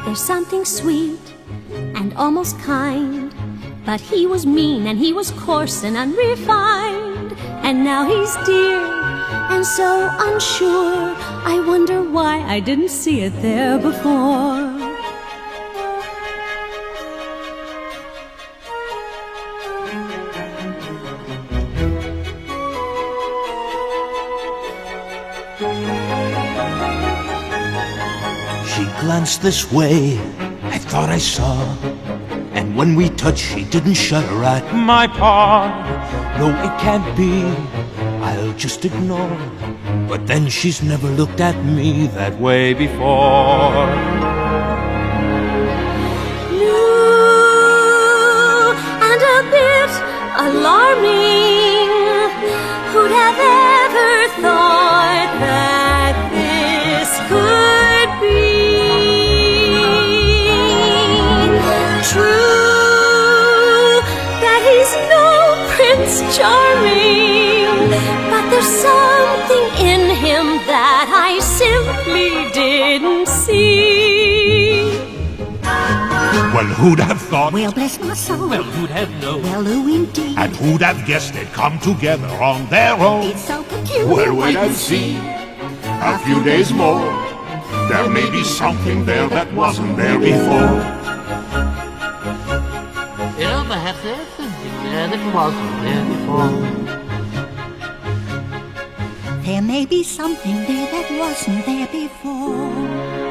There's something sweet and almost kind, but he was mean and he was coarse and unrefined. And now he's dear and so unsure. I wonder why I didn't see it there before. She glanced this way, I thought I saw, and when we touched she didn't shudder at my paw. No, it can't be, I'll just ignore, but then she's never looked at me that way before. New and a bit alarming. Who'd have ever thought that this could be true? That he's no Prince Charming, but there's something in him that I simply didn't see. Well, who'd have thought? Well, bless my soul. Well, who'd have known? Well, who indeed? And who'd have guessed they'd come together on their own? It's so peculiar. Well, wait and see. A few days more. There may be something there that wasn't there before. You know, perhaps there's something there that wasn't there before. There may be something there that wasn't there before.